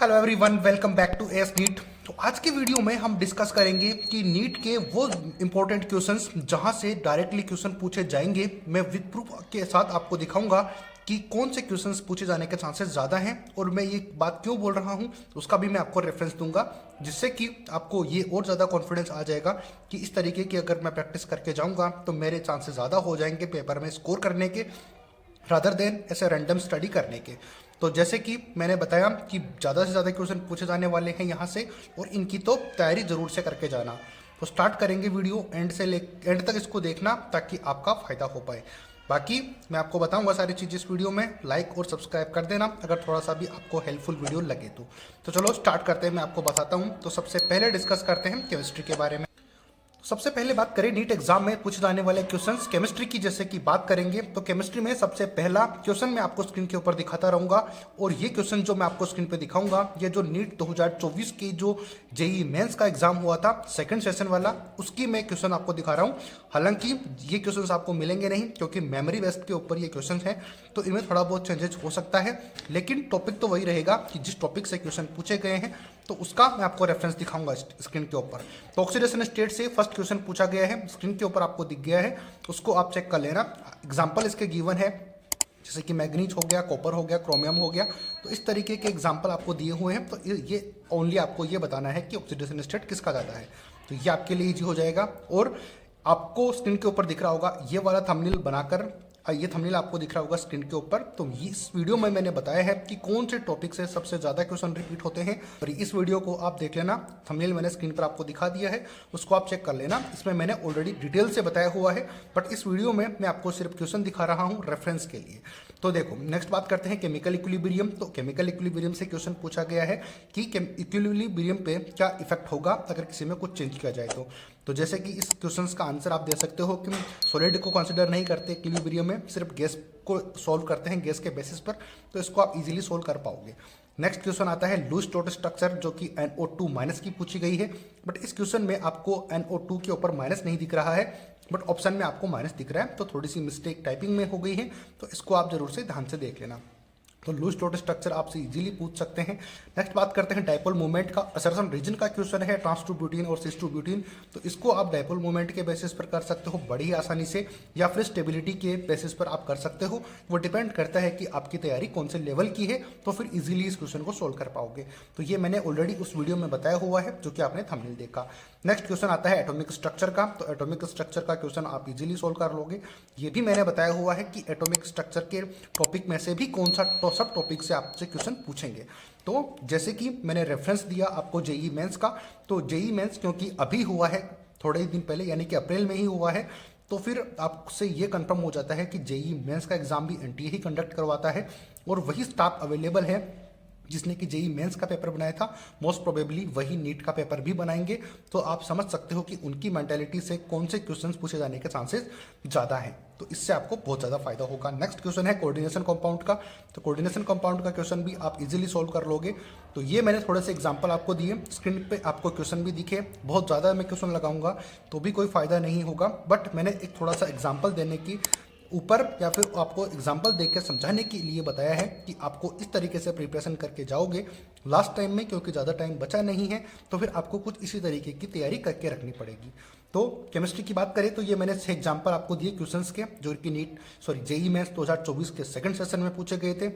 Hello everyone, welcome back to S NEET. तो आज की वीडियो में हम डिस्कस करेंगे कि नीट के वो इंपॉर्टेंट क्वेश्चंस जहां से डायरेक्टली क्वेश्चन पूछे जाएंगे। मैं विद प्रूफ के साथ आपको दिखाऊंगा कि कौन से क्वेश्चंस पूछे जाने के चांसेस ज़्यादा हैं और मैं ये बात क्यों बोल रहा हूँ उसका भी मैं आपको रेफरेंस दूंगा, जिससे कि आपको ये और ज़्यादा कॉन्फिडेंस आ जाएगा कि इस तरीके की अगर मैं प्रैक्टिस करके जाऊँगा तो मेरे चांसेस ज़्यादा हो जाएंगे पेपर में स्कोर करने के, रादर देन ऐसे रैंडम स्टडी करने के। तो जैसे कि मैंने बताया कि ज़्यादा से ज़्यादा क्वेश्चन पूछे जाने वाले हैं यहाँ से और इनकी तो तैयारी ज़रूर से करके जाना। तो स्टार्ट करेंगे वीडियो, एंड तक इसको देखना ताकि आपका फ़ायदा हो पाए। बाकी मैं आपको बताऊंगा सारी चीज़ इस वीडियो में, लाइक और सब्सक्राइब कर देना अगर थोड़ा सा भी आपको हेल्पफुल वीडियो लगे तो चलो स्टार्ट करते हैं, मैं आपको बताता हूँ। तो सबसे पहले डिस्कस करते हैं केमिस्ट्री के बारे में। सबसे पहले बात करें नीट एग्जाम में पूछे जाने वाले क्वेश्चंस केमिस्ट्री की, जैसे कि बात करेंगे तो केमिस्ट्री में सबसे पहला क्वेश्चन मैं आपको स्क्रीन के ऊपर दिखाता रहूंगा। और ये क्वेश्चन जो मैं आपको स्क्रीन पे दिखाऊंगा ये जो नीट 2024 की जो जेई मेंस का एग्जाम हुआ था सेकंड सेशन वाला, उसकी मैं क्वेश्चन आपको दिखा रहा हूँ। हालांकि ये क्वेश्चन आपको मिलेंगे नहीं क्योंकि मेमोरी बेस्ड के ऊपर ये क्वेश्चन है, तो इनमें थोड़ा बहुत चेंजेस हो सकता है, लेकिन टॉपिक तो वही रहेगा कि जिस टॉपिक से क्वेश्चन पूछे गए हैं तो उसका मैं आपको रेफरेंस दिखाऊंगा स्क्रीन के ऊपर। तो ऑक्सीडेशन स्टेट से फर्स्ट क्वेश्चन पूछा गया है, स्क्रीन के ऊपर आपको दिख गया है, उसको आप चेक कर लेना। एग्जाम्पल इसके गिवन है, जैसे कि मैग्नीज हो गया, कॉपर हो गया, क्रोमियम हो गया, तो इस तरीके के एग्जाम्पल आपको दिए हुए हैं। तो ये ओनली आपको ये बताना है कि ऑक्सीडेशन स्टेट किसका ज़्यादा है, तो ये आपके लिए ईजी हो जाएगा। और आपको स्क्रीन के ऊपर दिख रहा होगा ये वाला थंबनेल बनाकर, ये थंबनेल आपको दिख रहा होगा स्क्रीन के ऊपर। तो इस वीडियो में मैंने बताया है कि कौन से टॉपिक से सबसे ज़्यादा क्वेश्चन रिपीट होते हैं, और इस वीडियो को आप देख लेना। थंबनेल मैंने स्क्रीन पर आपको दिखा दिया है, उसको आप चेक कर लेना। इसमें मैंने ऑलरेडी डिटेल से बताया हुआ है, बट इस वीडियो में मैं आपको सिर्फ क्वेश्चन दिखा रहा हूँ रेफरेंस के लिए। तो देखो, नेक्स्ट बात करते हैं केमिकल इक्विलिब्रियम। तो केमिकल इक्विलिब्रियम से क्वेश्चन पूछा गया है कि इक्विलिब्रियम पे क्या इफेक्ट होगा अगर किसी में कुछ चेंज किया जाए तो जैसे कि इस क्वेश्चन का आंसर आप दे सकते हो कि सॉलिड को कंसिडर नहीं करते इक्विलिब्रियम में, सिर्फ गैस को सॉल्व करते हैं गैस के बेसिस पर, तो इसको आप इजीली सोल्व कर पाओगे। नेक्स्ट क्वेश्चन आता है लूज टोटल स्ट्रक्चर, जो कि NO2 माइनस की पूछी गई है, बट इस क्वेश्चन में आपको NO2 के ऊपर माइनस नहीं दिख रहा है, बट ऑप्शन में आपको माइनस दिख रहा है, तो थोड़ी सी मिस्टेक टाइपिंग में हो गई है, तो इसको आप जरूर से ध्यान से देख लेना। तो लूज टोटल स्ट्रक्चर आपसे इजीली पूछ सकते हैं। नेक्स्ट बात करते हैं डायपोल मूवमेंट का। असर्शन रीजन का क्वेश्चन है ट्रांस टू ब्यूटीन और सिस टू ब्यूटीन, तो इसको आप डायपोल मूवमेंट के बेसिस पर कर सकते हो बड़ी ही आसानी से, या फिर स्टेबिलिटी के बेसिस पर आप कर सकते हो। वो डिपेंड करता है कि आपकी तैयारी कौन से लेवल की है, तो फिर इजीली इस क्वेश्चन को सोल्व कर पाओगे। तो ये मैंने ऑलरेडी उस वीडियो में बताया हुआ है जो कि आपने थंबनेल देखा। नेक्स्ट क्वेश्चन आता है एटॉमिक स्ट्रक्चर का। तो एटॉमिक स्ट्रक्चर का क्वेश्चन आप इजीली सोल्व कर लोगे। ये भी मैंने बताया हुआ है कि एटॉमिक स्ट्रक्चर के टॉपिक में से भी कौन सा सब टॉपिक से आपसे क्वेश्चन पूछेंगे। तो जैसे कि मैंने रेफरेंस दिया आपको जेई मेंस का, तो जेई मेंस क्योंकि अभी हुआ है थोड़े ही दिन पहले, यानी कि अप्रैल में ही हुआ है, तो फिर आपसे ये कंफर्म हो जाता है कि जेई मेंस का एग्जाम भी एनटीए ही कंडक्ट करवाता है, और वही स्टाफ अवेलेबल है जिसने कि जेई मेंस का पेपर बनाया था, मोस्ट प्रोबेबली वही नीट का पेपर भी बनाएंगे। तो आप समझ सकते हो कि उनकी मेंटालिटी से कौन से क्वेश्चंस पूछे जाने के चांसेस ज़्यादा हैं, तो इससे आपको बहुत ज़्यादा फायदा होगा। नेक्स्ट क्वेश्चन है कोऑर्डिनेशन कंपाउंड का। तो कोऑर्डिनेशन कंपाउंड का क्वेश्चन भी आप इजीली सोल्व कर लोगे। तो ये मैंने थोड़े से एग्जाम्पल आपको दिए, स्क्रीन पे आपको क्वेश्चन भी दिखे। बहुत ज़्यादा मैं क्वेश्चन लगाऊंगा तो भी कोई फायदा नहीं होगा, बट मैंने एक थोड़ा सा एग्जाम्पल देने की ऊपर या फिर आपको एग्जाम्पल देकर समझाने के लिए बताया है कि आपको इस तरीके से प्रिपरेशन करके जाओगे लास्ट टाइम में, क्योंकि ज़्यादा टाइम बचा नहीं है, तो फिर आपको कुछ इसी तरीके की तैयारी करके रखनी पड़ेगी। तो केमिस्ट्री की बात करें तो ये मैंने 6 एग्जाम्पल आपको दिए क्वेश्चंस के, जो कि जेई मेंस 2024 के सेकंड सेशन में पूछे गए थे।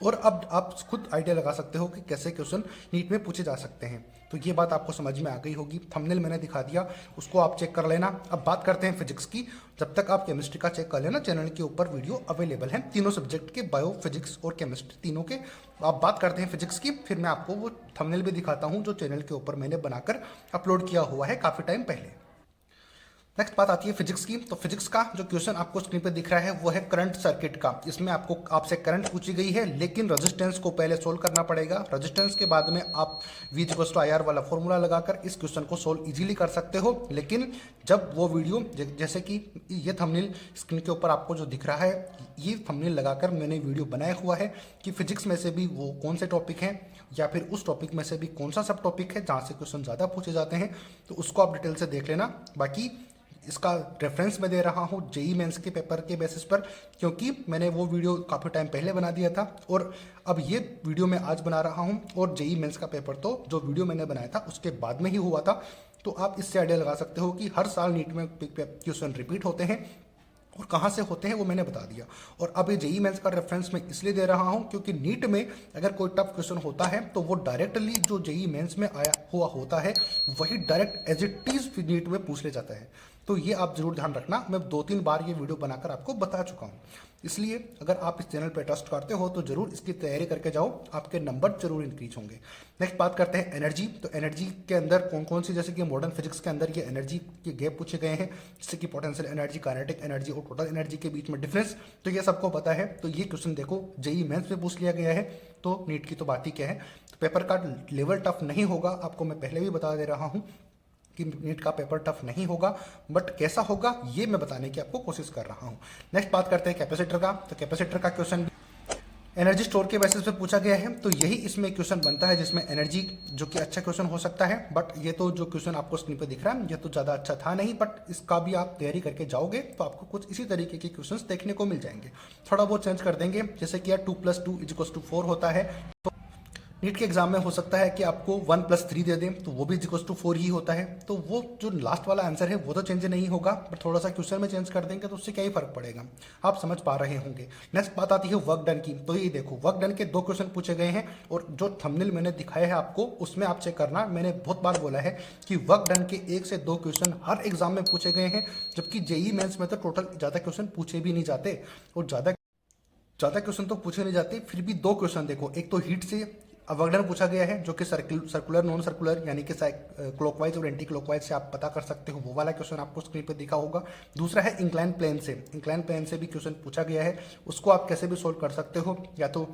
और अब आप खुद आइडिया लगा सकते हो कि कैसे क्वेश्चन नीट में पूछे जा सकते हैं। तो ये बात आपको समझ में आ गई होगी, थंबनेल मैंने दिखा दिया, उसको आप चेक कर लेना। अब बात करते हैं फिजिक्स की। जब तक आप केमिस्ट्री का चेक कर लेना, चैनल के ऊपर वीडियो अवेलेबल है तीनों सब्जेक्ट के, बायो, फिजिक्स और केमिस्ट्री तीनों के। आप बात करते हैं फिजिक्स की, फिर मैं आपको वो थंबनेल भी दिखाता हूँ जो चैनल के ऊपर मैंने बनाकर अपलोड किया हुआ है काफ़ी टाइम पहले। नेक्स्ट बात आती है फिजिक्स की। तो फिजिक्स का जो क्वेश्चन आपको स्क्रीन पे दिख रहा है वो है करंट सर्किट का। इसमें आपसे करंट पूछी गई है, लेकिन रेजिस्टेंस को पहले सोल्व करना पड़ेगा। रेजिस्टेंस के बाद में आप V=IR वाला फॉर्मूला लगाकर इस क्वेश्चन को सोल्व इजीली कर सकते हो। लेकिन जब वो वीडियो, जैसे कि ये थंबनेल स्क्रीन के ऊपर आपको जो दिख रहा है, ये थंबनेल लगाकर मैंने वीडियो बनाया हुआ है कि फिजिक्स में से भी वो कौन से टॉपिक हैं, या फिर उस टॉपिक में से भी कौन सा सब टॉपिक है जहाँ से क्वेश्चन ज़्यादा पूछे जाते हैं, तो उसको आप डिटेल से देख लेना। बाकी इसका रेफरेंस मैं दे रहा हूँ जेई मेंस के पेपर के बेसिस पर, क्योंकि मैंने वो वीडियो काफ़ी टाइम पहले बना दिया था और अब ये वीडियो मैं आज बना रहा हूँ। और जेई मेंस का पेपर तो जो वीडियो मैंने बनाया था उसके बाद में ही हुआ था। तो आप इससे आइडिया लगा सकते हो कि हर साल नीट में क्वेश्चन रिपीट होते हैं और कहाँ से होते हैं वो मैंने बता दिया। और अब ये जेई मेंस का रेफरेंस मैं इसलिए दे रहा हूँ क्योंकि नीट में अगर कोई टफ क्वेश्चन होता है तो वो डायरेक्टली जो जेई मेंस में आया हुआ होता है वही direct as it is NEET में पूछ ले जाता है। तो ये आप जरूर ध्यान रखना, मैं 2-3 बार ये वीडियो बनाकर आपको बता चुका हूँ। इसलिए अगर आप इस चैनल पर ट्रस्ट करते हो तो जरूर इसकी तैयारी करके जाओ, आपके नंबर जरूर इंक्रीज होंगे। नेक्स्ट बात करते हैं एनर्जी। तो एनर्जी के अंदर कौन कौन सी, जैसे कि मॉडर्न फिजिक्स के अंदर ये एनर्जी के गैप पूछे गए हैं, जैसे कि पोटेंशियल एनर्जी, काइनेटिक एनर्जी और टोटल एनर्जी के बीच में डिफरेंस, तो ये सबको पता है। तो ये क्वेश्चन देखो जेई मेंस में पूछ लिया गया है, तो नीट की तो बात ही क्या है। तो पेपर का लेवल टफ नहीं होगा, आपको मैं पहले भी बता दे रहा हूँ कि नीट का पेपर टफ नहीं होगा, बट कैसा होगा ये मैं बताने की आपको कोशिश कर रहा हूँ। नेक्स्ट बात करते हैं कैपेसिटर का। तो कैपेसिटर का क्वेश्चन एनर्जी स्टोर के बेसिस पे पूछा गया है, तो यही इसमें क्वेश्चन बनता है जिसमें एनर्जी, जो कि अच्छा क्वेश्चन हो सकता है। बट ये तो जो क्वेश्चन आपको स्क्रीन पे दिख रहा है ये तो ज़्यादा अच्छा था नहीं, बट इसका भी आप तैयारी करके जाओगे तो आपको कुछ इसी तरीके के क्वेश्चंस देखने को मिल जाएंगे। थोड़ा बहुत चेंज कर देंगे, जैसे कि यार 2+2 = 4 होता है, तो नीट के एग्जाम में हो सकता है कि आपको 1+3 दे दें तो वो भी =4 ही होता है। तो वो जो लास्ट वाला आंसर है वो तो चेंज नहीं होगा, बट थोड़ा सा क्वेश्चन में चेंज कर देंगे तो उससे क्या ही फर्क पड़ेगा, आप समझ पा रहे होंगे। नेक्स्ट बात आती है वर्क डन की। तो ये देखो वर्क डन के 2 क्वेश्चन पूछे गए हैं और जो थंबनेल मैंने दिखाया है आपको उसमें आप चेक करना, मैंने बहुत बार बोला है कि वर्क डन के 1 से 2 क्वेश्चन हर एग्जाम में पूछे गए हैं, जबकि जेई मेंस में तो टोटल ज़्यादा क्वेश्चन पूछे भी नहीं जाते और ज़्यादा क्वेश्चन तो पूछे नहीं जाते। फिर भी 2 क्वेश्चन देखो, एक तो हीट से वर्कडन पूछा गया है जो कि सर्कुलर नॉन सर्कुलर यानी कि क्लॉकवाइज और एंटी क्लॉकवाइज से आप पता कर सकते हो, वो वाला क्वेश्चन आपको स्क्रीन पर दिखा होगा। दूसरा है इंक्लाइन प्लेन से, इंक्लाइन प्लेन से भी क्वेश्चन पूछा गया है, उसको आप कैसे भी सोल्व कर सकते हो, या तो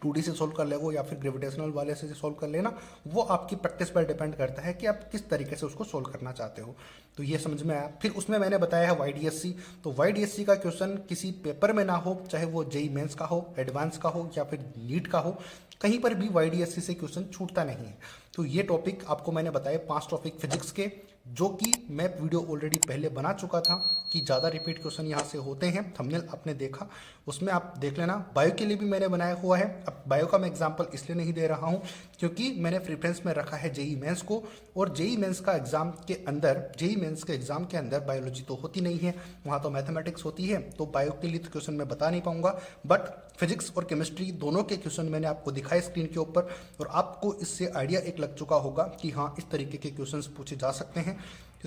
2D से सोल्व कर लेगो या फिर ग्रेविटेशनल वाले से सोल्व कर लेना, वो आपकी प्रैक्टिस पर डिपेंड करता है कि आप किस तरीके से उसको सोल्व करना चाहते हो। तो ये समझ में आया। फिर उसमें मैंने बताया है YDSC। तो YDSC का क्वेश्चन किसी पेपर में ना हो, चाहे वो जेई मेंस का हो, एडवांस का हो या फिर नीट का हो, कहीं पर भी YDSC से क्वेश्चन छूटता नहीं है। तो ये टॉपिक आपको मैंने बताया 5 टॉपिक फिजिक्स के, जो कि मैं वीडियो ऑलरेडी पहले बना चुका था कि ज़्यादा रिपीट क्वेश्चन यहाँ से होते हैं, थंबनेल आपने देखा, उसमें आप देख लेना। बायो के लिए भी मैंने बनाया हुआ है। अब बायो का मैं एग्जांपल इसलिए नहीं दे रहा हूँ क्योंकि मैंने प्रेफरेंस में रखा है जेई मेंस को, और जेई मेंस का एग्जाम के अंदर, जेई मेंस के एग्जाम के अंदर बायोलॉजी तो होती नहीं है, वहाँ तो मैथमेटिक्स होती है, तो बायो के लिए तो क्वेश्चन मैं बता नहीं पाऊंगा। बट फिजिक्स और केमिस्ट्री दोनों के क्वेश्चन मैंने आपको दिखाए स्क्रीन के ऊपर, और आपको इससे आइडिया एक लग चुका होगा कि हाँ इस तरीके के क्वेश्चंस पूछे जा सकते हैं।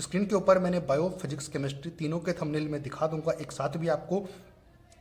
स्क्रीन के ऊपर मैंने बायो, फिजिक्स, केमिस्ट्री तीनों के थंबनेल में दिखा दूंगा एक साथ भी आपको,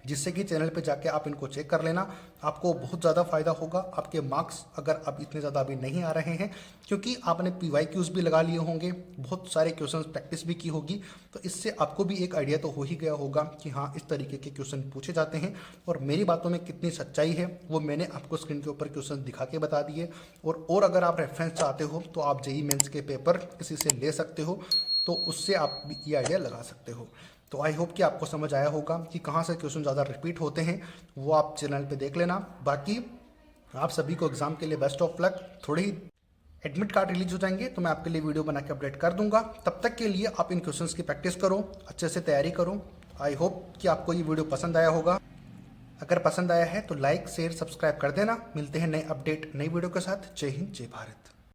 जिससे कि चैनल पे जाके आप इनको चेक कर लेना, आपको बहुत ज़्यादा फायदा होगा। आपके मार्क्स अगर अब इतने ज़्यादा अभी नहीं आ रहे हैं क्योंकि आपने PYQs भी लगा लिए होंगे, बहुत सारे क्वेश्चंस प्रैक्टिस भी की होगी, तो इससे आपको भी एक आइडिया तो हो ही गया होगा कि हाँ इस तरीके के क्वेश्चन पूछे जाते हैं। और मेरी बातों में कितनी सच्चाई है वो मैंने आपको स्क्रीन के ऊपर क्वेश्चन दिखा के बता दिए। और अगर आप रेफरेंस चाहते हो तो आप जेई मेंस के पेपर किसी से ले सकते हो, तो उससे आप ये आइडिया लगा सकते हो। तो आई होप कि आपको समझ आया होगा कि कहाँ से क्वेश्चन ज़्यादा रिपीट होते हैं, वो आप चैनल पे देख लेना। बाकी आप सभी को एग्जाम के लिए बेस्ट ऑफ लक। थोड़ी ही एडमिट कार्ड रिलीज हो जाएंगे तो मैं आपके लिए वीडियो बना के अपडेट कर दूंगा। तब तक के लिए आप इन क्वेश्चंस की प्रैक्टिस करो, अच्छे से तैयारी करो। आई होप कि आपको ये वीडियो पसंद आया होगा। अगर पसंद आया है तो लाइक, शेयर, सब्सक्राइब कर देना। मिलते हैं नए अपडेट, नई वीडियो के साथ। जय हिंद, जय भारत।